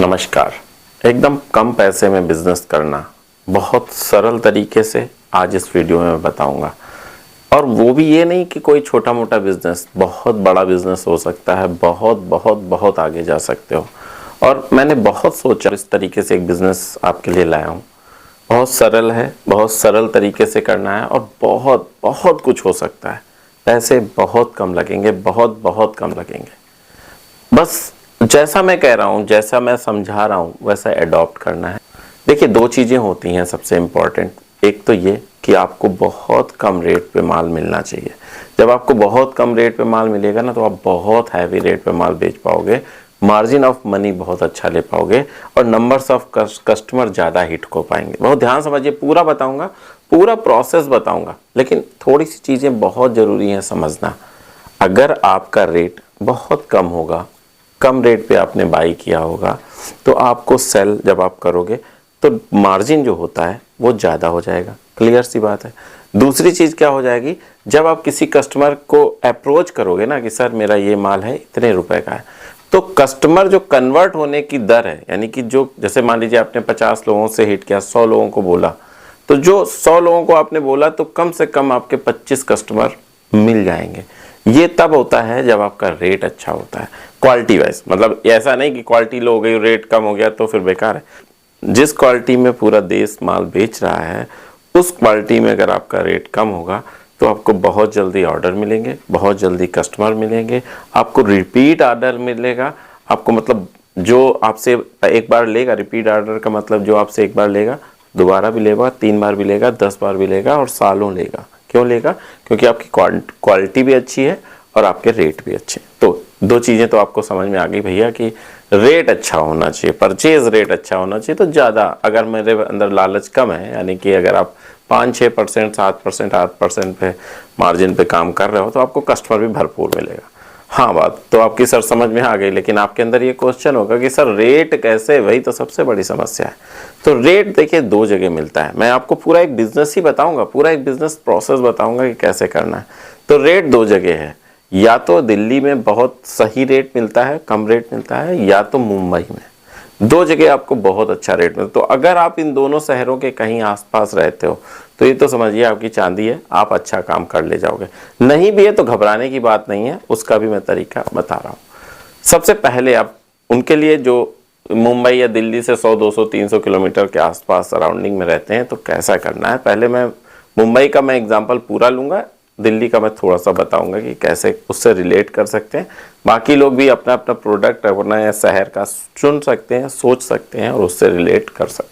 नमस्कार। एकदम कम पैसे में बिजनेस करना बहुत सरल तरीके से आज इस वीडियो में मैं बताऊंगा। और वो भी ये नहीं कि कोई छोटा मोटा बिजनेस, बहुत बड़ा बिजनेस हो सकता है, बहुत बहुत बहुत आगे जा सकते हो। और मैंने बहुत सोचा, इस तरीके से एक बिजनेस आपके लिए लाया हूँ। बहुत सरल है, बहुत सरल तरीके से करना है और बहुत बहुत कुछ हो सकता है। पैसे बहुत कम लगेंगे, बहुत बहुत कम लगेंगे। बस जैसा मैं कह रहा हूँ, जैसा मैं समझा रहा हूँ वैसा अडॉप्ट करना है। देखिए, दो चीज़ें होती हैं सबसे इम्पॉर्टेंट। एक तो ये कि आपको बहुत कम रेट पे माल मिलना चाहिए। जब आपको बहुत कम रेट पे माल मिलेगा ना, तो आप बहुत हैवी रेट पे माल बेच पाओगे, मार्जिन ऑफ मनी बहुत अच्छा ले पाओगे और नंबर्स ऑफ कस्टमर ज़्यादा हिट हो पाएंगे। बहुत ध्यान समझिए, पूरा बताऊँगा, पूरा प्रोसेस बताऊँगा, लेकिन थोड़ी सी चीज़ें बहुत ज़रूरी हैं समझना। अगर आपका रेट बहुत कम होगा, कम रेट पे आपने बाई किया होगा, तो आपको सेल जब आप करोगे तो मार्जिन जो होता है वो ज़्यादा हो जाएगा। क्लियर सी बात है। दूसरी चीज़ क्या हो जाएगी, जब आप किसी कस्टमर को अप्रोच करोगे ना कि सर मेरा ये माल है, इतने रुपए का है, तो कस्टमर जो कन्वर्ट होने की दर है, यानी कि जो, जैसे मान लीजिए आपने 50 लोगों से हिट किया, 100 लोगों को बोला, तो जो 100 लोगों को आपने बोला तो कम से कम आपके 25 कस्टमर मिल जाएंगे। ये तब होता है जब आपका रेट अच्छा होता है, क्वालिटी वाइज। मतलब ऐसा नहीं कि क्वालिटी लो हो गई, रेट कम हो गया तो फिर बेकार है। जिस क्वालिटी में पूरा देश माल बेच रहा है, उस क्वालिटी में अगर आपका रेट कम होगा तो आपको बहुत जल्दी ऑर्डर मिलेंगे, बहुत जल्दी कस्टमर मिलेंगे, आपको रिपीट ऑर्डर मिलेगा। आपको मतलब जो आपसे एक बार लेगा, रिपीट ऑर्डर का मतलब जो आपसे एक बार लेगा, दोबारा भी लेगा, 3 बार भी लेगा, 10 बार भी लेगा और सालों लेगा। क्यों लेगा? क्योंकि आपकी क्वालिटी भी अच्छी है और आपके रेट भी अच्छे हैं। तो दो चीज़ें तो आपको समझ में आ गई भैया कि रेट अच्छा होना चाहिए, परचेज रेट अच्छा होना चाहिए। तो ज़्यादा, अगर मेरे अंदर लालच कम है, यानी कि अगर आप 5-6%, 7%, 8% पे मार्जिन पे काम कर रहे हो, तो आपको कस्टमर भी भरपूर मिलेगा। हाँ, बात तो आपकी सर समझ में आ गई, लेकिन आपके अंदर ये क्वेश्चन होगा कि सर रेट कैसे? वही तो सबसे बड़ी समस्या है। तो रेट देखिए दो जगह मिलता है। मैं आपको पूरा एक बिजनेस ही बताऊंगा, पूरा एक बिजनेस प्रोसेस बताऊंगा कि कैसे करना है। तो रेट दो जगह है, या तो दिल्ली में बहुत सही रेट मिलता है, कम रेट मिलता है, या तो मुंबई में। दो जगह आपको बहुत अच्छा रेट मिलता है। तो अगर आप इन दोनों शहरों के कहीं आसपास रहते हो तो ये तो समझिए आपकी चांदी है, आप अच्छा काम कर ले जाओगे। नहीं भी है तो घबराने की बात नहीं है, उसका भी मैं तरीका बता रहा हूँ। सबसे पहले आप उनके लिए जो मुंबई या दिल्ली से 100, 200, 300 किलोमीटर के आसपास सराउंडिंग में रहते हैं, तो कैसा करना है। पहले मैं मुंबई का मैं एग्जाम्पल पूरा लूँगा, दिल्ली का मैं थोड़ा सा बताऊंगा कि कैसे उससे रिलेट कर सकते हैं। बाकी लोग भी अपना अपना प्रोडक्ट अपना शहर का चुन सकते हैं, सोच सकते हैं और उससे रिलेट कर सकते हैं।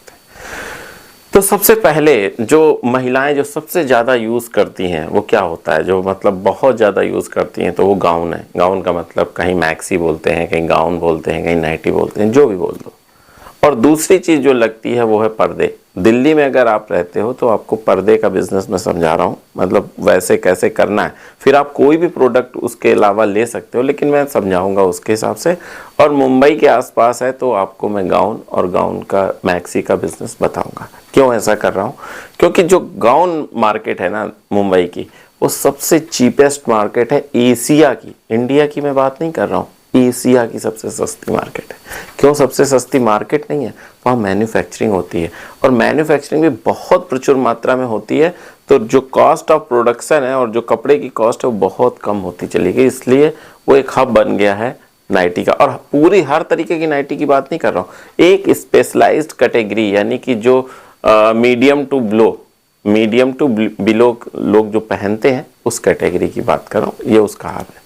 तो सबसे पहले जो महिलाएं जो सबसे ज़्यादा यूज़ करती हैं वो क्या होता है, जो मतलब बहुत ज़्यादा यूज़ करती हैं, तो वो गाउन है। गाउन का मतलब कहीं मैक्सी बोलते हैं, कहीं गाउन बोलते हैं, कहीं नाइटी बोलते हैं, जो भी बोल दो। और दूसरी चीज़ जो लगती है वो है पर्दे। दिल्ली में अगर आप रहते हो तो आपको पर्दे का बिजनेस मैं समझा रहा हूँ, मतलब वैसे कैसे करना है। फिर आप कोई भी प्रोडक्ट उसके अलावा ले सकते हो, लेकिन मैं समझाऊंगा उसके हिसाब से। और मुंबई के आसपास है तो आपको मैं गाउन और गाउन का मैक्सी का बिजनेस बताऊंगा। क्यों ऐसा कर रहा हूँ? क्योंकि जो गाउन मार्केट है ना मुंबई की, वो सबसे चीपेस्ट मार्केट है एशिया की। इंडिया की मैं बात नहीं कर रहा हूँ, एशिया की सबसे सस्ती मार्केट है। क्यों सबसे सस्ती मार्केट नहीं है? वहाँ मैन्युफैक्चरिंग होती है और मैन्युफैक्चरिंग भी बहुत प्रचुर मात्रा में होती है। तो जो कॉस्ट ऑफ प्रोडक्शन है और जो कपड़े की कॉस्ट है वो बहुत कम होती चली गई, इसलिए वो एक हब बन गया है नाइटी का। और पूरी हर तरीके की नाइटी की बात नहीं कर रहा हूँ, एक स्पेशलाइज्ड कैटेगरी, यानी कि जो मीडियम टू बिलो लोग जो पहनते हैं उस कैटेगरी की बात कर रहा हूँ, ये उसका हब है।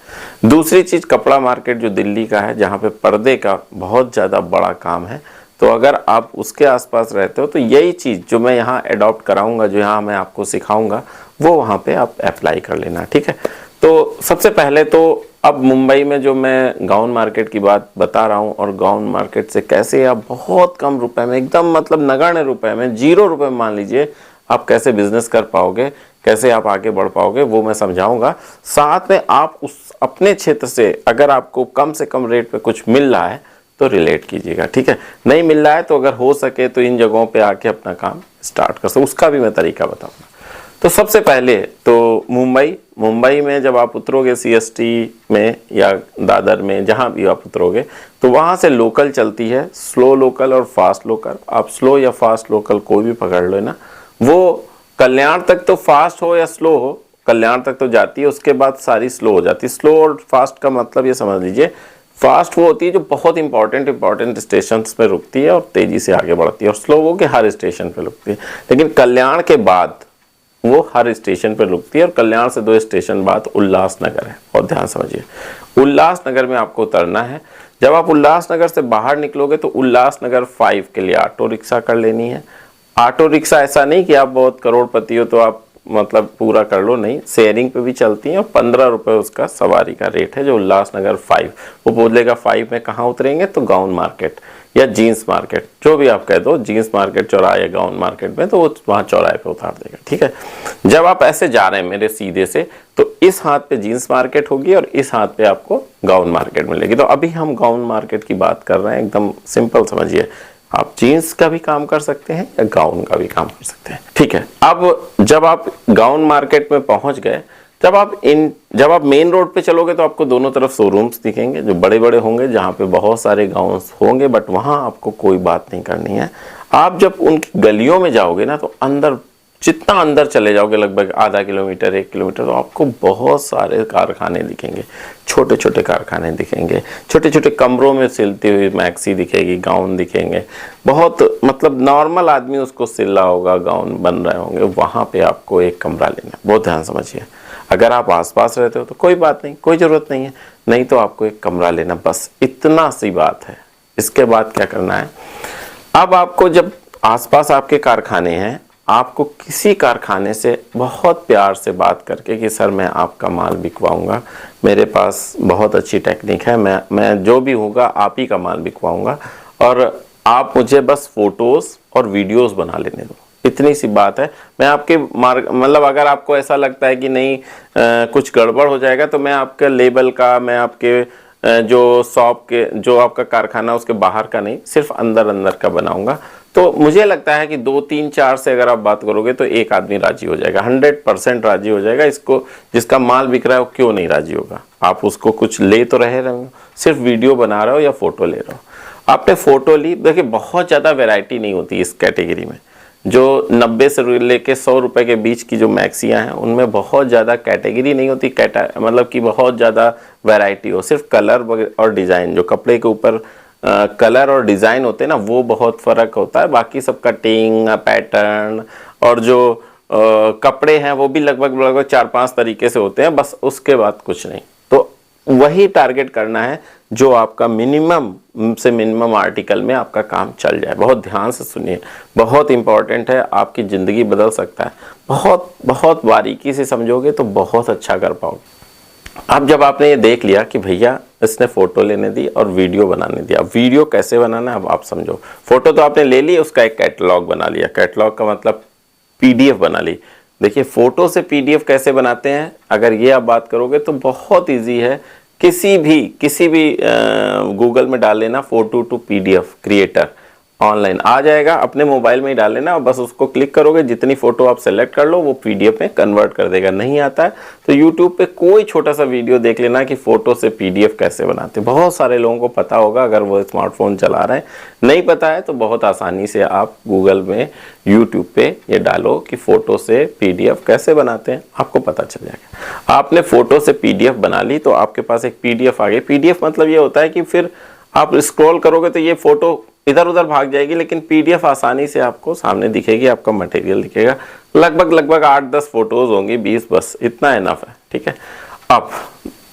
दूसरी चीज़, कपड़ा मार्केट जो दिल्ली का है, जहाँ पे पर्दे का बहुत ज़्यादा बड़ा काम है। तो अगर आप उसके आसपास रहते हो तो यही चीज़ जो मैं यहाँ अडॉप्ट कराऊंगा, जो यहाँ मैं आपको सिखाऊंगा, वो वहाँ पे आप अप्लाई कर लेना, ठीक है। तो सबसे पहले तो अब मुंबई में जो मैं गाउन मार्केट की बात बता रहा हूँ, और गाउन मार्केट से कैसे आप बहुत कम रुपए में, एकदम मतलब नगण्य रुपए में, 0 रुपए में मान लीजिए, आप कैसे बिजनेस कर पाओगे, कैसे आप आगे बढ़ पाओगे, वो मैं समझाऊंगा। साथ में आप उस अपने क्षेत्र से अगर आपको कम से कम रेट पे कुछ मिल रहा है तो रिलेट कीजिएगा, ठीक है। नहीं मिल रहा है तो अगर हो सके तो इन जगहों पे आके अपना काम स्टार्ट कर सकते, उसका भी मैं तरीका बताऊंगा। तो सबसे पहले तो मुंबई में जब आप उतरोगे CST में या दादर में, जहाँ भी आप उतरोगे, तो वहाँ से लोकल चलती है, स्लो लोकल और फास्ट लोकल। आप स्लो या फास्ट लोकल कोई भी पकड़ लो ना, वो कल्याण तक तो फास्ट हो या स्लो हो, कल्याण तक तो जाती है, उसके बाद सारी स्लो हो जाती है। स्लो और फास्ट का मतलब ये समझ लीजिए, फास्ट वो होती है जो बहुत इंपॉर्टेंट स्टेशन पे रुकती है और तेजी से आगे बढ़ती है, और स्लो वो कि हर स्टेशन पे रुकती है। लेकिन कल्याण के बाद वो हर स्टेशन पे रुकती है, और कल्याण से 2 स्टेशन बाद उल्लासनगर है। बहुत ध्यान समझिए, उल्लासनगर में आपको उतरना है। जब आप उल्लासनगर से बाहर निकलोगे तो उल्लासनगर 5 के लिए ऑटो रिक्शा कर लेनी है। ऑटो रिक्शा ऐसा नहीं कि आप बहुत करोड़पति हो तो आप मतलब पूरा कर लो, नहीं, शेयरिंग पे भी चलती है, और 15 रुपये उसका सवारी का रेट है। जो उल्लासनगर 5, वो बोलेगा 5 में कहाँ उतरेंगे, तो गाउन मार्केट या जीन्स मार्केट, जो भी आप कह दो, जीन्स मार्केट चौराहे या गाउन मार्केट में, तो वो वहाँ चौराहे पे उतार देगा। ठीक है, जब आप ऐसे जा रहे हैं मेरे सीधे से, तो इस हाथ पे जीन्स मार्केट होगी और इस हाथ पे आपको गाउन मार्केट मिलेगी। तो अभी हम गाउन मार्केट की बात कर रहे हैं, एकदम सिंपल समझिए। आप जीन्स का भी काम कर सकते हैं या गाउन का भी काम कर सकते हैं। ठीक है, अब जब आप गाउन मार्केट में पहुंच गए, जब आप मेन रोड पे चलोगे तो आपको दोनों तरफ शोरूम्स दिखेंगे जो बड़े बड़े होंगे, जहाँ पे बहुत सारे गाउन्स होंगे, बट वहाँ आपको कोई बात नहीं करनी है। आप जब उनकी गलियों में जाओगे ना, तो अंदर, जितना अंदर चले जाओगे, लगभग आधा किलोमीटर 1 किलोमीटर, तो आपको बहुत सारे कारखाने दिखेंगे, छोटे छोटे कारखाने दिखेंगे, छोटे छोटे कमरों में सिलती हुई मैक्सी दिखेगी, गाउन दिखेंगे। बहुत मतलब नॉर्मल आदमी उसको सिला होगा, गाउन बन रहे होंगे, वहाँ पे आपको एक कमरा लेना। बहुत ध्यान समझिए, अगर आप आसपास रहते हो तो कोई बात नहीं, कोई ज़रूरत नहीं है, नहीं तो आपको एक कमरा लेना, बस इतना सी बात है। इसके बाद क्या करना है, अब आपको जब आसपास आपके कारखाने हैं, आपको किसी कारखाने से बहुत प्यार से बात करके कि सर मैं आपका माल बिकवाऊंगा, मेरे पास बहुत अच्छी टेक्निक है, मैं जो भी होगा आप ही का माल बिकवाऊंगा, और आप मुझे बस फोटोज़ और वीडियोस बना लेने दो। इतनी सी बात है। मैं आपके मतलब अगर आपको ऐसा लगता है कि नहीं कुछ गड़बड़ हो जाएगा, तो मैं आपके लेबल का, मैं आपके जो शॉप के, जो आपका कारखाना उसके बाहर का नहीं, सिर्फ अंदर अंदर का बनाऊंगा। तो मुझे लगता है कि 2 3 4 से अगर आप बात करोगे तो एक आदमी राजी हो जाएगा, 100% राजी हो जाएगा। इसको जिसका माल बिक रहा है वो क्यों नहीं राजी होगा। आप उसको कुछ ले तो रहे हो, सिर्फ वीडियो बना रहे हो या फोटो ले रहे हो। आपने फोटो ली, देखिए बहुत ज़्यादा वैरायटी नहीं होती इस कैटेगरी में। जो 90 से लेके 100 रुपए के बीच की जो मैक्सियाँ हैं, उनमें बहुत ज़्यादा कैटेगरी नहीं होती, मतलब कि बहुत ज़्यादा वैरायटी हो। सिर्फ कलर और डिज़ाइन, जो कपड़े के ऊपर कलर और डिज़ाइन होते हैं ना, वो बहुत फ़र्क होता है। बाकी सब कटिंग, पैटर्न और जो कपड़े हैं वो भी लगभग 4-5 तरीके से होते हैं, बस उसके बाद कुछ नहीं। तो वही टारगेट करना है जो आपका मिनिमम से मिनिमम आर्टिकल में आपका काम चल जाए। बहुत ध्यान से सुनिए, बहुत इंपॉर्टेंट है, आपकी ज़िंदगी बदल सकता है। बहुत बहुत बारीकी से समझोगे तो बहुत अच्छा कर पाओगे। अब जब आपने ये देख लिया कि भैया इसने फ़ोटो लेने दी और वीडियो बनाने दिया, वीडियो कैसे बनाना है अब आप समझो। फ़ोटो तो आपने ले ली, उसका एक कैटलॉग बना लिया। कैटलॉग का मतलब PDF बना ली। देखिए फ़ोटो से PDF कैसे बनाते हैं, अगर ये आप बात करोगे तो बहुत ईजी है। किसी भी गूगल में डाल लेना photo to PDF creator, online आ जाएगा। अपने मोबाइल में ही डाल लेना और बस उसको क्लिक करोगे, जितनी फ़ोटो आप सेलेक्ट कर लो वो PDF में कन्वर्ट कर देगा। नहीं आता है तो YouTube पे कोई छोटा सा वीडियो देख लेना कि फ़ोटो से PDF कैसे बनाते। बहुत सारे लोगों को पता होगा अगर वो स्मार्टफोन चला रहे हैं। नहीं पता है तो बहुत आसानी से आप गूगल में, YouTube पे ये डालो कि फ़ोटो से PDF कैसे बनाते हैं, आपको पता चल जाएगा। आपने फ़ोटो से PDF बना ली तो आपके पास एक PDF आ गई। PDF मतलब ये होता है कि फिर आप स्क्रॉल करोगे तो ये फ़ोटो इधर उधर भाग जाएगी, लेकिन PDF आसानी से आपको सामने दिखेगी, आपका मटेरियल दिखेगा। लगभग 8-10 फोटोज़ होंगी, 20, बस इतना इनफ है। ठीक है, अब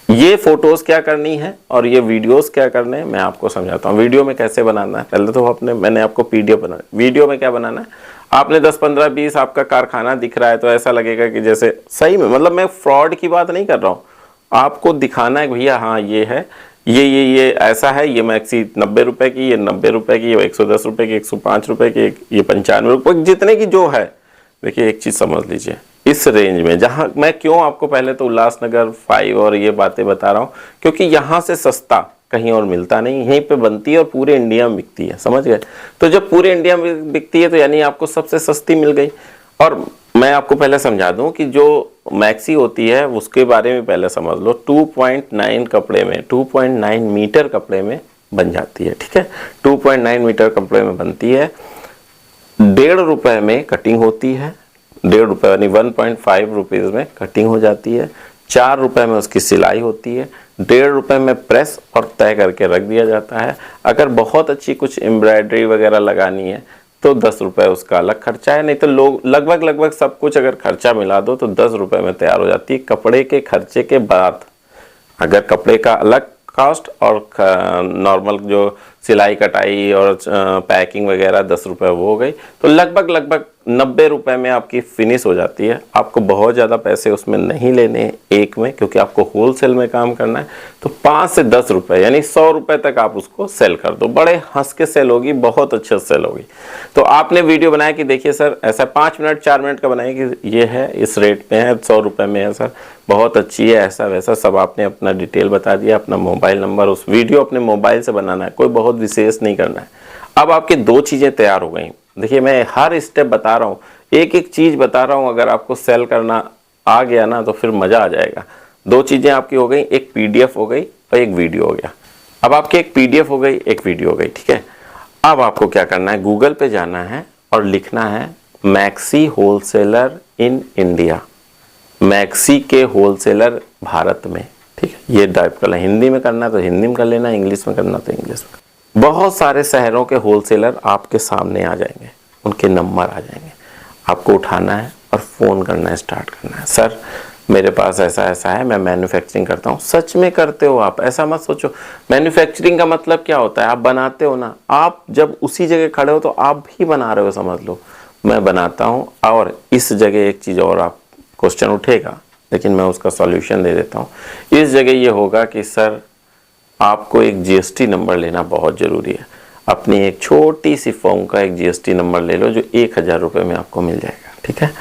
ये फ़ोटोज़ क्या करनी है और ये वीडियोस क्या करने हैं मैं आपको समझाता हूँ। वीडियो में कैसे बनाना है, पहले तो मैंने आपको PDF बनाना। वीडियो में क्या बनाना है, आपने 10, 15, 20 आपका कारखाना दिख रहा है तो ऐसा लगेगा कि जैसे सही में, मतलब मैं फ्रॉड की बात नहीं कर रहा हूँ, आपको दिखाना है भैया हाँ ये है, ये ऐसा है, ये मैक्सी 90 रुपए की, ये 90 रुपए की, ये 110 रुपए की, 105 रुपए की, ये 95 रुपए, जितने की जो है। देखिए एक चीज़ समझ लीजिए, इस रेंज में, जहाँ मैं क्यों आपको पहले तो उल्लासनगर 5 और ये बातें बता रहा हूँ, क्योंकि यहाँ से सस्ता कहीं और मिलता नहीं, यहीं पे बनती है और पूरे इंडिया में बिकती है। समझ गए? तो जब पूरे इंडिया में बिकती है तो यानी आपको सबसे सस्ती मिल गई। और मैं आपको पहले समझा दूं कि जो मैक्सी होती है उसके बारे में पहले समझ लो। 2.9 कपड़े में, 2.9 मीटर कपड़े में बन जाती है, ठीक है। 2.9 मीटर कपड़े में बनती है। 1.5 रुपए में कटिंग होती है, 1.5 रुपए यानी 1.5 रुपीज में कटिंग हो जाती है। 4 रुपए में उसकी सिलाई होती है। 1.5 रुपए में प्रेस और तय करके रख दिया जाता है। अगर बहुत अच्छी कुछ एम्ब्रॉयडरी वगैरह लगानी है तो 10 रुपए उसका अलग खर्चा है, नहीं तो लोग लगभग सब कुछ अगर खर्चा मिला दो तो 10 रुपए में तैयार हो जाती है कपड़े के खर्चे के बाद। अगर कपड़े का अलग कॉस्ट और नॉर्मल जो सिलाई कटाई और पैकिंग वगैरह 10 रुपए वो हो गई, तो लगभग 90 रुपए में आपकी फिनिश हो जाती है। आपको बहुत ज़्यादा पैसे उसमें नहीं लेने एक में, क्योंकि आपको होलसेल में काम करना है। तो 5 से 10 रुपए यानी 100 रुपए तक आप उसको सेल कर दो, बड़े हंस के सेल होगी, बहुत अच्छे सेल होगी। तो आपने वीडियो बनाया कि देखिए सर ऐसा 5 मिनट 4 मिनट का बनाए कि ये है, इस रेट में है, 100 रुपए में है सर, बहुत अच्छी है, ऐसा वैसा सब आपने अपना डिटेल बता दिया, अपना मोबाइल नंबर, उस वीडियो अपने मोबाइल से बनाना है, कोई बहुत विशेष नहीं करना है। अब आपकी 2 चीज़ें तैयार हो गई। देखिए मैं हर स्टेप बता रहा हूँ, एक एक चीज़ बता रहा हूँ। अगर आपको सेल करना आ गया ना तो फिर मज़ा आ जाएगा। 2 चीज़ें आपकी हो गई, एक PDF हो गई और एक वीडियो हो गया। अब आपकी एक PDF हो गई, एक वीडियो हो गई, ठीक है। अब आपको क्या करना है, गूगल पे जाना है और लिखना है maxi wholesaler in India, maxi के होलसेलर भारत में, ठीक है। ये टाइप करना, हिंदी में करना तो हिंदी में कर लेना, इंग्लिश में करना तो इंग्लिश में। बहुत सारे शहरों के होलसेलर आपके सामने आ जाएंगे, उनके नंबर आ जाएंगे। आपको उठाना है और फ़ोन करना है, स्टार्ट करना है। सर मेरे पास ऐसा ऐसा है, मैं मैन्युफैक्चरिंग करता हूँ। सच में करते हो आप, ऐसा मत सोचो। मैन्युफैक्चरिंग का मतलब क्या होता है, आप बनाते हो ना। आप जब उसी जगह खड़े हो तो आप भी बना रहे हो, समझ लो। मैं बनाता हूँ और इस जगह एक चीज़ और, आप क्वेश्चन उठेगा लेकिन मैं उसका सॉल्यूशन दे देता हूँ। इस जगह ये होगा कि सर आपको एक GST नंबर लेना बहुत ज़रूरी है। अपनी एक छोटी सी फर्म का एक GST नंबर ले लो जो 1000 रुपये में आपको मिल जाएगा, ठीक है।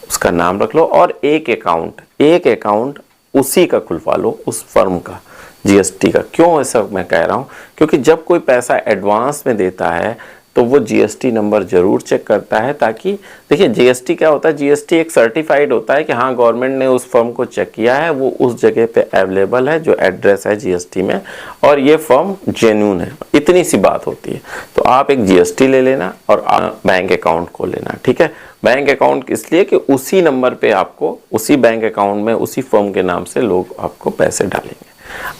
उसका नाम रख लो और एक अकाउंट उसी का खुलवा लो, उस फर्म का GST का। क्यों ऐसा मैं कह रहा हूँ, क्योंकि जब कोई पैसा एडवांस में देता है तो वो GST नंबर जरूर चेक करता है, ताकि देखिए GST क्या होता है, GST एक सर्टिफाइड होता है कि हाँ गवर्नमेंट ने उस फर्म को चेक किया है, वो उस जगह पे अवेलेबल है जो एड्रेस है GST में, और ये फर्म जेन्युइन है। इतनी सी बात होती है। तो आप एक GST ले लेना और बैंक अकाउंट खोल लेना, ठीक है। बैंक अकाउंट इसलिए कि उसी नंबर पे आपको, उसी बैंक अकाउंट में, उसी फर्म के नाम से लोग आपको पैसे डालेंगे।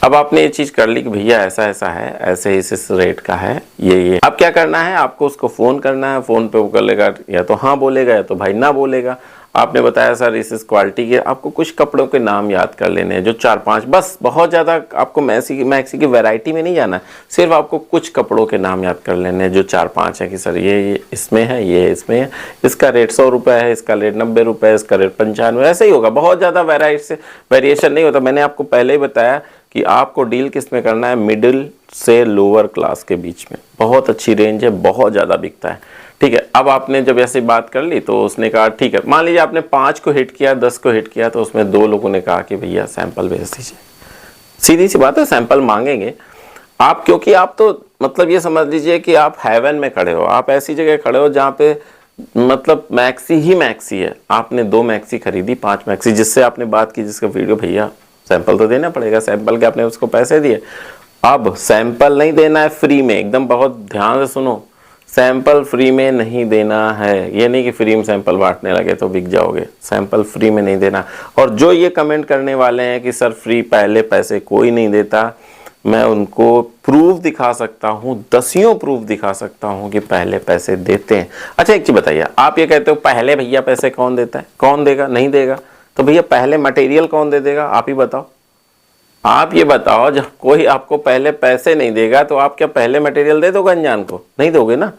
अब आपने ये चीज़ कर ली कि भैया ऐसा ऐसा है, ऐसे इस रेट का है, ये। अब क्या करना है, आपको उसको फ़ोन करना है। फ़ोन पे वो कर लेगा, या तो हाँ बोलेगा या तो भाई ना बोलेगा। आपने बताया सर इस क्वालिटी के, आपको कुछ कपड़ों के नाम याद कर लेने हैं जो 4-5, बस बहुत ज़्यादा आपको मैक्सी की वैरायटी में नहीं जाना है। सिर्फ आपको कुछ कपड़ों के नाम याद कर लेने हैं जो 4-5 है कि सर ये इसमें है, ये इसमें है, इसका रेट 100 रुपये है, इसका रेट 90 रुपये, इसका रेट 95, ऐसे ही होगा। बहुत ज़्यादा वेरिएशन नहीं होता। मैंने आपको पहले ही बताया कि आपको डील किस में करना है, मिडिल से लोअर क्लास के बीच में। बहुत अच्छी रेंज है, बहुत ज़्यादा बिकता है, ठीक है। अब आपने जब ऐसी बात कर ली तो उसने कहा ठीक है, मान लीजिए आपने 5 को हिट किया, 10 को हिट किया, तो उसमें 2 लोगों ने कहा कि भैया सैंपल भेज दीजिए। सीधी सी बात है, सैंपल मांगेंगे आप, क्योंकि आप तो मतलब ये समझ लीजिए कि आप हेवन में खड़े हो, आप ऐसी जगह खड़े हो जहाँ पे मतलब मैक्सी ही मैक्सी है। आपने 2 मैक्सी खरीदी, 5 मैक्सी, जिससे आपने बात की, जिसका वीडियो, भैया सैंपल तो देना पड़ेगा, सैंपल के आपने उसको पैसे दिए। अब सैंपल नहीं देना है फ्री में, एकदम बहुत ध्यान से सुनो, सैंपल फ्री में नहीं देना है। ये नहीं कि फ्री में सैंपल बांटने लगे तो बिक जाओगे, सैंपल फ्री में नहीं देना। और जो ये कमेंट करने वाले हैं कि सर फ्री पहले पैसे कोई नहीं देता, मैं उनको प्रूफ दिखा सकता हूँ, 10 प्रूफ दिखा सकता हूँ कि पहले पैसे देते हैं। अच्छा एक चीज बताइए, आप ये कहते हो पहले भैया पैसे कौन देता है, कौन देगा, नहीं देगा, तो भैया पहले मटेरियल कौन दे देगा, आप ही बताओ। आप ये बताओ, जब कोई आपको पहले पैसे नहीं देगा तो आप क्या पहले मटेरियल दे दोगे अनजान को, नहीं दोगे ना।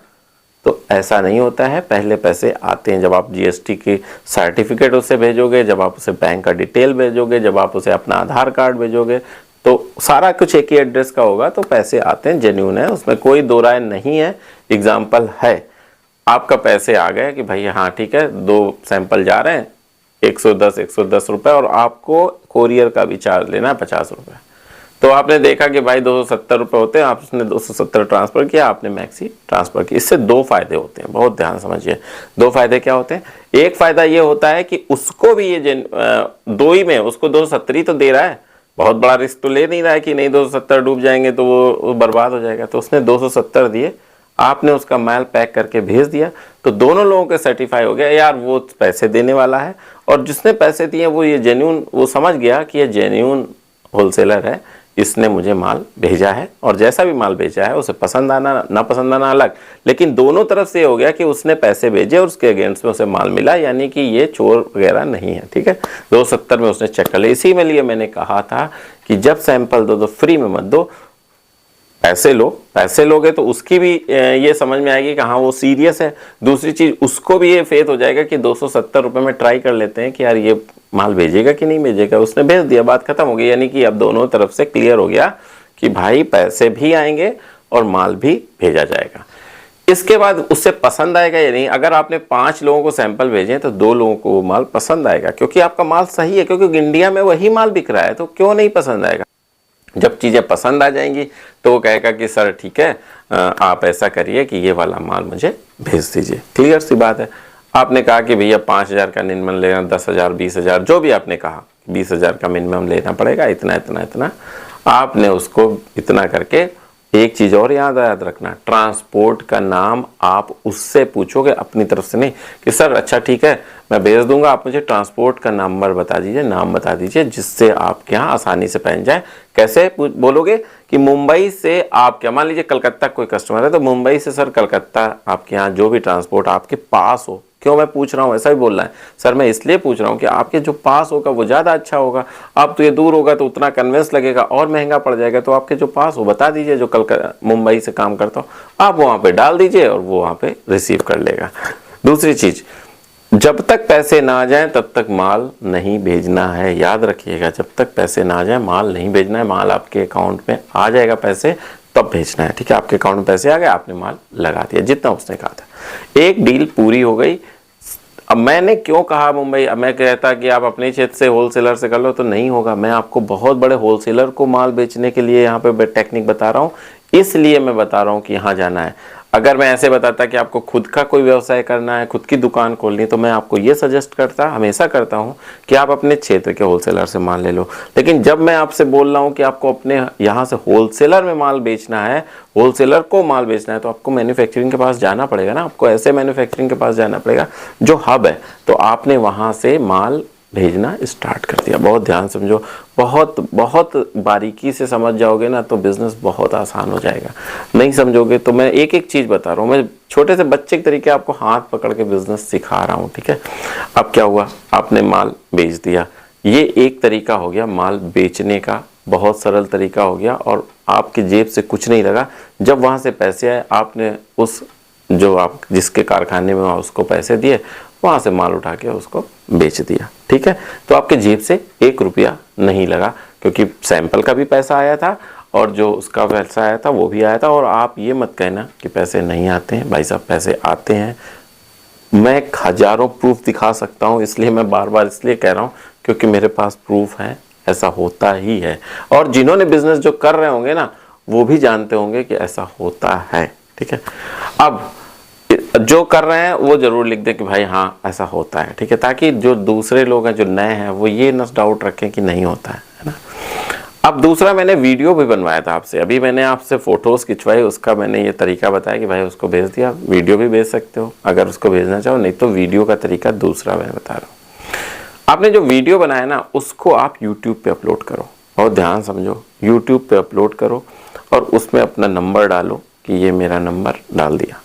तो ऐसा नहीं होता है, पहले पैसे आते हैं जब आप GST की सर्टिफिकेट उसे भेजोगे, जब आप उसे बैंक का डिटेल भेजोगे, जब आप उसे अपना आधार कार्ड भेजोगे, तो सारा कुछ एक ही एड्रेस का होगा, तो पैसे आते हैं, जेन्युइन है, उसमें कोई दो राय नहीं है। एग्जाम्पल है, आपका पैसे आ गए कि भाई हाँ ठीक है, 2 सैंपल जा रहे हैं, 110 रुपये, और आपको कोरियर का भी चार्ज लेना है 50 रुपये। तो आपने देखा कि भाई 270 रुपये होते हैं, आपने 270 ट्रांसफर किया, आपने मैक्सी ट्रांसफर की। इससे दो फायदे होते हैं, बहुत ध्यान समझिए। दो फायदे क्या होते हैं? एक फायदा ये होता है कि उसको भी ये दो ही में उसको 270 ही तो दे रहा है, बहुत बड़ा रिस्क तो ले नहीं रहा है कि नहीं 270 डूब जाएंगे तो वो बर्बाद हो जाएगा। तो उसने 270 दिए, आपने उसका माल पैक करके भेज दिया, तो दोनों लोगों के सर्टिफाई हो गया यार वो पैसे देने वाला है, और जिसने पैसे दिए वो ये जेन्यून, वो समझ गया कि ये जेन्यून होलसेलर है, इसने मुझे माल भेजा है, और जैसा भी माल भेजा है उसे पसंद आना ना पसंद आना अलग, लेकिन दोनों तरफ से हो गया कि उसने पैसे भेजे और उसके अगेंस्ट में उसे माल मिला, यानी कि ये चोर वगैरह नहीं है। ठीक है, 270 में उसने चेक कर लिया। इसी में लिए मैंने कहा था कि जब सैंपल दो तो फ्री में मत दो, पैसे लो। पैसे लोगे तो उसकी भी ये समझ में आएगी कि हाँ वो सीरियस है। दूसरी चीज, उसको भी ये फेथ हो जाएगा कि 270 रुपये में ट्राई कर लेते हैं कि यार ये माल भेजेगा कि नहीं भेजेगा। उसने भेज दिया, बात खत्म हो गई। यानी कि अब दोनों तरफ से क्लियर हो गया कि भाई पैसे भी आएंगे और माल भी भेजा जाएगा। इसके बाद उससे पसंद आएगा या नहीं। अगर आपने 5 लोगों को सैंपल भेजे तो 2 लोगों को वो माल पसंद आएगा, क्योंकि आपका माल सही है, क्योंकि इंडिया में वही माल बिक रहा है, तो क्यों नहीं पसंद आएगा। जब चीज़ें पसंद आ जाएंगी तो वो कहेगा कि सर ठीक है, आप ऐसा करिए कि ये वाला माल मुझे भेज दीजिए। क्लियर सी बात है। आपने कहा कि भैया 5,000 का मिनिमम लेना, 10,000, 20,000, जो भी आपने कहा, 20,000 का मिनिमम लेना पड़ेगा, इतना इतना इतना। आपने उसको इतना करके, एक चीज और याद रखना, ट्रांसपोर्ट का नाम आप उससे पूछोगे, अपनी तरफ से नहीं कि सर अच्छा ठीक है मैं भेज दूंगा, आप मुझे ट्रांसपोर्ट का नंबर बता दीजिए, नाम बता दीजिए, जिससे आपके यहाँ आसानी से पहन जाए। कैसे बोलोगे कि मुंबई से आप, क्या मान लीजिए कलकत्ता कोई कस्टमर है, तो मुंबई से सर कलकत्ता आपके यहाँ जो भी ट्रांसपोर्ट आपके पास हो। क्यों मैं पूछ रहा हूँ, ऐसा भी बोलना है सर, मैं इसलिए पूछ रहा हूँ कि आपके जो पास होगा वो ज़्यादा अच्छा होगा। आप तो ये दूर होगा तो उतना कन्वेंस लगेगा और महंगा पड़ जाएगा। तो आपके जो पास हो बता दीजिए, जो कल मुंबई से काम करता हो, आप वहाँ पे डाल दीजिए और वो वहाँ पे रिसीव कर लेगा। दूसरी चीज़, जब तक पैसे ना आ जाए तब तक माल नहीं भेजना है, याद रखिएगा। जब तक पैसे ना आ जाए माल नहीं भेजना है। माल आपके अकाउंट में आ जाएगा पैसे तब भेजना है। ठीक है, आपके अकाउंट में पैसे आ गए, आपने माल लगा दिया जितना उसने कहा था। एक डील पूरी हो गई। अब मैंने क्यों कहा मुंबई, अब मैं कहता कि आप अपने क्षेत्र से होलसेलर से कर लो तो नहीं होगा। मैं आपको बहुत बड़े होलसेलर को माल बेचने के लिए यहाँ पे टेक्निक बता रहा हूँ, इसलिए मैं बता रहा हूँ कि यहाँ जाना है। अगर मैं ऐसे बताता कि आपको खुद का कोई व्यवसाय करना है, खुद की दुकान खोलनी, तो मैं आपको ये सजेस्ट करता, हमेशा करता हूँ कि आप अपने क्षेत्र के होलसेलर से माल ले लो। लेकिन जब मैं आपसे बोल रहा हूँ कि आपको अपने यहाँ से होलसेलर में माल बेचना है, होलसेलर को माल बेचना है, तो आपको मैन्युफैक्चरिंग के पास जाना पड़ेगा ना। आपको ऐसे मैन्युफैक्चरिंग के पास जाना पड़ेगा जो हब है, तो आपने वहाँ से माल भेजना स्टार्ट कर दिया। बहुत ध्यान समझो, बहुत बहुत बारीकी से समझ जाओगे ना तो बिजनेस बहुत आसान हो जाएगा। नहीं समझोगे तो मैं एक एक चीज बता रहा हूँ, मैं छोटे से बच्चे के तरीके आपको हाथ पकड़ के बिजनेस सिखा रहा हूँ। ठीक है, अब क्या हुआ, आपने माल बेच दिया। ये एक तरीका हो गया माल बेचने का, बहुत सरल तरीका हो गया, और आपकी जेब से कुछ नहीं लगा। जब वहां से पैसे आए, आपने उस जो आप जिसके कारखाने में उसको पैसे दिए, वहां से माल उठा के उसको बेच दिया। ठीक है, तो आपके जेब से 1 रुपया नहीं लगा, क्योंकि सैंपल का भी पैसा आया था और जो उसका पैसा आया था वो भी आया था। और आप ये मत कहना कि पैसे नहीं आते हैं, भाई साहब पैसे आते हैं। मैं हजारों प्रूफ दिखा सकता हूँ, इसलिए मैं बार बार इसलिए कह रहा हूँ क्योंकि मेरे पास प्रूफ है, ऐसा होता ही है। और जिन्होंने बिजनेस जो कर रहे होंगे ना, वो भी जानते होंगे कि ऐसा होता है। ठीक है, अब जो कर रहे हैं वो जरूर लिख दे कि भाई हाँ ऐसा होता है। ठीक है, ताकि जो दूसरे लोग हैं जो नए हैं वो ये न डाउट रखें कि नहीं होता है ना। अब दूसरा, मैंने वीडियो भी बनवाया था आपसे, अभी मैंने आपसे फोटोज खिंचवाई, उसका मैंने ये तरीका बताया कि भाई उसको भेज दिया। वीडियो भी भेज सकते हो अगर उसको भेजना चाहो, नहीं तो वीडियो का तरीका दूसरा मैं बता रहा हूँ। आपने जो वीडियो बनाया ना उसको आप यूट्यूब पे अपलोड करो। बहुत ध्यान समझो, यूट्यूब पे अपलोड करो और उसमें अपना नंबर डालो कि ये मेरा नंबर डाल दिया।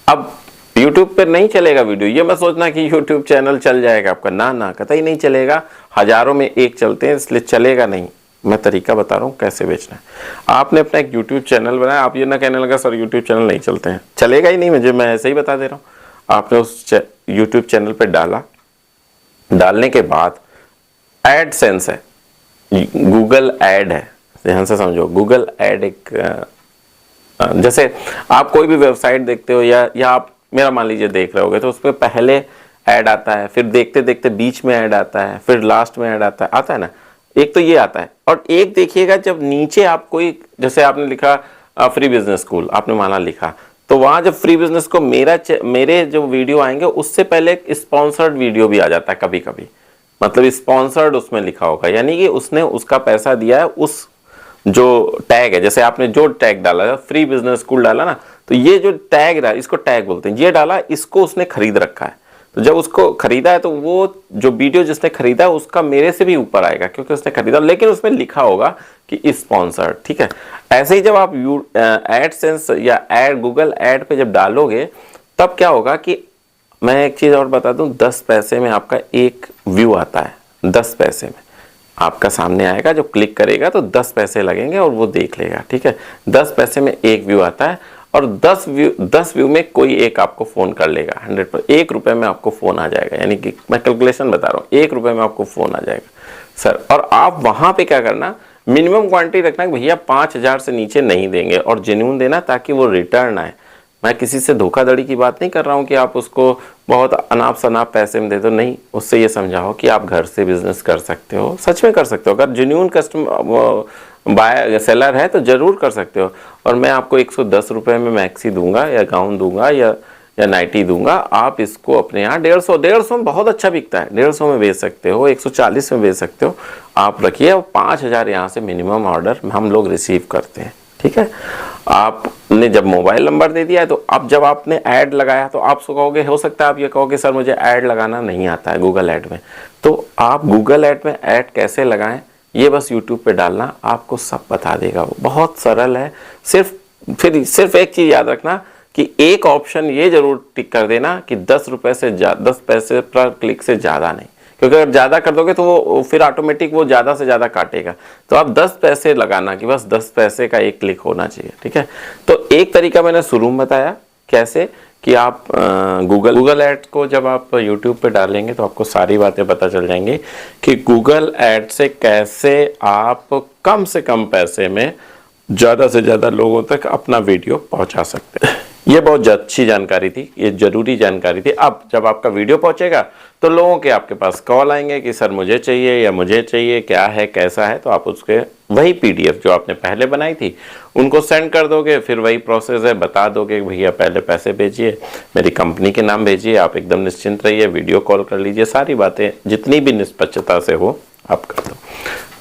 अब YouTube पे नहीं चलेगा वीडियो, ये मत सोचना कि YouTube चैनल चल जाएगा आपका, ना ना कतई नहीं चलेगा। हजारों में एक चलते हैं, इसलिए चलेगा नहीं। मैं तरीका बता रहा हूँ कैसे बेचना है। आपने अपना एक YouTube चैनल बनाया, आप ये ना कहने लगा सर YouTube चैनल नहीं चलते हैं, चलेगा ही नहीं, मुझे मैं ऐसे ही बता दे रहा हूँ। आपने उस YouTube चैनल पे डाला, डालने के बाद एडसेंस है, गूगल एड है, ध्यान से समझो। गूगल एड एक जैसे आप कोई भी वेबसाइट देखते हो या आप मेरा मान लीजिए देख रहे होगे, तो उसमें पहले ऐड आता है, फिर देखते देखते बीच में ऐड आता है, फिर लास्ट में ऐड आता है ना। एक तो ये आता है, और एक देखिएगा जब नीचे आप कोई, जैसे आपने लिखा फ्री बिजनेस स्कूल, आपने माना लिखा, तो वहां जब फ्री बिजनेस को मेरे जो वीडियो आएंगे उससे पहले एक स्पॉन्सर्ड वीडियो भी आ जाता है कभी कभी, मतलब स्पॉन्सर्ड उसमें लिखा होगा, यानी कि उसने उसका पैसा दिया है उस जो टैग है, जैसे आपने जो टैग डाला फ्री बिजनेस स्कूल डाला ना, तो ये जो टैग रहा इसको टैग बोलते हैं, ये डाला इसको उसने खरीद रखा है, तो जब उसको खरीदा है तो वो जो वीडियो जिसने खरीदा है उसका मेरे से भी ऊपर आएगा क्योंकि उसने खरीदा, लेकिन उसमें लिखा होगा कि स्पॉन्सर्ड, ठीक है। ऐसे ही जब आप एडसेंस या एड गूगल एड पे जब डालोगे तब क्या होगा कि मैं एक चीज और बता दूं, 10 पैसे में आपका एक व्यू आता है, 10 पैसे में आपका सामने आएगा, जो क्लिक करेगा तो 10 पैसे लगेंगे और वो देख लेगा, ठीक है। 10 पैसे में एक व्यू आता है और 10 व्यू में कोई एक आपको फोन कर लेगा, 100%, 1 रुपए में आपको फोन आ जाएगा, यानी कि मैं कैलकुलेशन बता रहा हूँ, 1 रुपए में आपको फोन आ जाएगा सर। और आप वहां पे क्या करना, मिनिमम क्वांटिटी रखना कि भैया 5000 से नीचे नहीं देंगे और जेन्युइन देना ताकि वो रिटर्न आए। मैं किसी से धोखाधड़ी की बात नहीं कर रहा हूँ कि आप उसको बहुत अनाप शनाप पैसे में दे दो, नहीं, उससे ये समझाओ कि आप घर से बिजनेस कर सकते हो, सच में कर सकते हो, अगर जेन्युइन कस्टमर बाय सेलर है तो जरूर कर सकते हो। और मैं आपको 110 रुपए में मैक्सी दूंगा या गाउन दूंगा या नाइटी दूंगा, आप इसको अपने यहाँ 150 में बहुत अच्छा बिकता है, 150 में बेच सकते हो, 140 में बेच सकते हो, आप रखिए। 5000 यहाँ से मिनिमम ऑर्डर हम लोग रिसीव करते हैं, ठीक है। आपने जब मोबाइल नंबर दे दिया है तो अब जब आपने ऐड लगाया तो आप कहोगे, हो सकता है आप ये कहोगे सर मुझे ऐड लगाना नहीं आता है गूगल ऐड में, तो आप गूगल ऐड में ऐड कैसे लगाएं ये बस यूट्यूब पे डालना, आपको सब बता देगा, वो बहुत सरल है। सिर्फ एक चीज याद रखना कि एक ऑप्शन ये जरूर टिक कर देना कि 10 पैसे पर क्लिक से ज्यादा नहीं, क्योंकि अगर ज्यादा कर दोगे तो वो फिर ऑटोमेटिक वो ज्यादा से ज्यादा काटेगा, तो आप 10 पैसे लगाना कि बस 10 पैसे का एक क्लिक होना चाहिए, ठीक है। तो एक तरीका मैंने शुरू में बताया कैसे कि आप गूगल एड को जब आप यूट्यूब पे डालेंगे तो आपको सारी बातें पता चल जाएंगी कि गूगल एड से कैसे आप कम से कम पैसे में ज़्यादा से ज़्यादा लोगों तक अपना वीडियो पहुंचा सकते हैं। ये बहुत अच्छी जानकारी थी, ये जरूरी जानकारी थी। अब जब आपका वीडियो पहुंचेगा तो लोगों के आपके पास कॉल आएंगे कि सर मुझे चाहिए या मुझे चाहिए, क्या है कैसा है, तो आप उसके वही पीडीएफ जो आपने पहले बनाई थी उनको सेंड कर दोगे, फिर वही प्रोसेस है, बता दोगे भैया पहले पैसे भेजिए, मेरी कंपनी के नाम भेजिए, आप एकदम निश्चिंत रहिए, वीडियो कॉल कर लीजिए, सारी बातें जितनी भी निष्पक्षता से हो आप कर दो।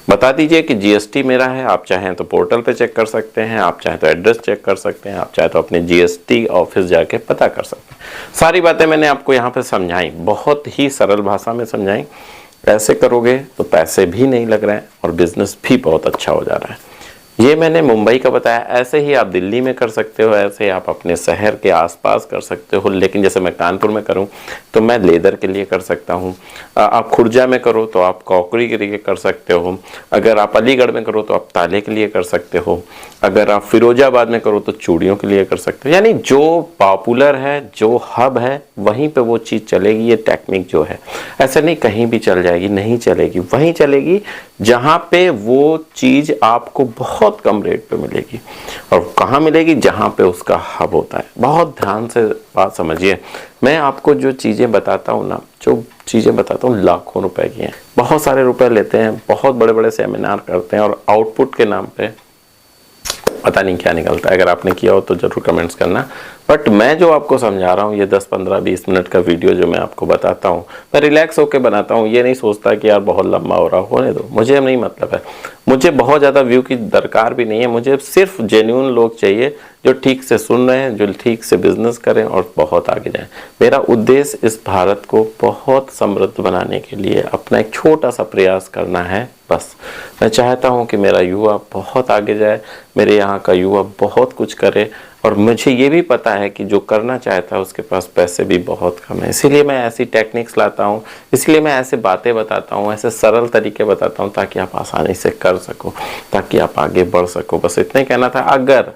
बता दीजिए कि जीएसटी मेरा है, आप चाहें तो पोर्टल पे चेक कर सकते हैं, आप चाहें तो एड्रेस चेक कर सकते हैं, आप चाहें तो अपने जीएसटी ऑफिस जाके पता कर सकते हैं। सारी बातें मैंने आपको यहाँ पे समझाई, बहुत ही सरल भाषा में समझाई। ऐसे करोगे तो पैसे भी नहीं लग रहे हैं और बिजनेस भी बहुत अच्छा हो जा रहा है। ये मैंने मुंबई का बताया, ऐसे ही आप दिल्ली में कर सकते हो, ऐसे ही आप अपने शहर के आसपास कर सकते हो, लेकिन जैसे मैं कानपुर में करूं तो मैं लेदर के लिए कर सकता हूं, आप खुर्जा में करो तो आप कॉकरी के लिए कर सकते हो, अगर आप अलीगढ़ में करो तो आप ताले के लिए कर सकते हो, अगर आप फिरोजाबाद में करो तो चूड़ियों के लिए कर सकते हो। यानी जो पॉपुलर है, जो हब है, वहीं पे वो चीज़ चलेगी। ये टेक्निक जो है ऐसा नहीं कहीं भी चल जाएगी, नहीं चलेगी, वहीं चलेगी जहाँ पे वो चीज़ आपको बहुत कम रेट पे मिलेगी। और कहाँ मिलेगी? जहाँ पे उसका हब होता है। बहुत ध्यान से बात समझिए, मैं आपको जो चीज़ें बताता हूँ ना, जो चीज़ें बताता हूँ लाखों रुपए की हैं, बहुत सारे रुपए लेते हैं, बहुत बड़े बड़े सेमिनार करते हैं और आउटपुट के नाम पे पता नहीं क्या निकलता है। अगर आपने किया हो तो जरूर कमेंट्स करना। बट मैं जो आपको समझा रहा हूँ, ये 10, 15, 20 मिनट का वीडियो जो मैं आपको बताता हूँ, मैं रिलैक्स होकर बनाता हूँ। ये नहीं सोचता कि यार बहुत लंबा हो रहा, होने दो, मुझे नहीं मतलब है, मुझे बहुत ज़्यादा व्यू की दरकार भी नहीं है। मुझे सिर्फ जेन्युइन लोग चाहिए जो ठीक से सुन रहे हैं, जो ठीक से बिजनेस करें और बहुत आगे जाएं। मेरा उद्देश्य इस भारत को बहुत समृद्ध बनाने के लिए अपना एक छोटा सा प्रयास करना है। बस मैं चाहता हूं कि मेरा युवा बहुत आगे जाए, मेरे यहाँ का युवा बहुत कुछ करे। और मुझे ये भी पता है कि जो करना चाहता है उसके पास पैसे भी बहुत कम है। इसीलिए मैं ऐसी टेक्निक्स लाता हूँ, इसलिए मैं ऐसे बातें बताता हूँ, ऐसे सरल तरीके बताता हूँ ताकि आप आसानी से कर सको, ताकि आप आगे बढ़ सको। बस इतना ही कहना था। अगर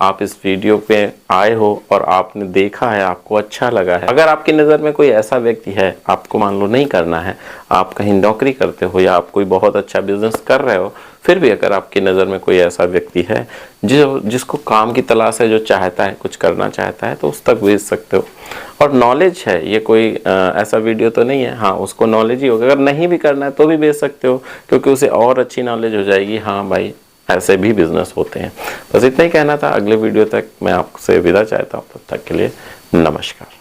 आप इस वीडियो पे आए हो और आपने देखा है, आपको अच्छा लगा है। अगर आपकी नज़र में कोई ऐसा व्यक्ति है, आपको मान लो नहीं करना है, आप कहीं नौकरी करते हो या आप कोई बहुत अच्छा बिजनेस कर रहे हो, फिर भी अगर आपकी नज़र में कोई ऐसा व्यक्ति है जिसको काम की तलाश है, जो चाहता है, कुछ करना चाहता है, तो उस तक भेज सकते हो। और नॉलेज है, ये कोई ऐसा वीडियो तो नहीं है, हाँ उसको नॉलेज ही होगा। अगर नहीं भी करना है तो भी भेज सकते हो, क्योंकि उसे और अच्छी नॉलेज हो जाएगी, हाँ भाई ऐसे भी बिजनेस होते हैं। बस इतना ही कहना था। अगले वीडियो तक मैं आपसे विदा चाहता हूँ, तब तक के लिए नमस्कार।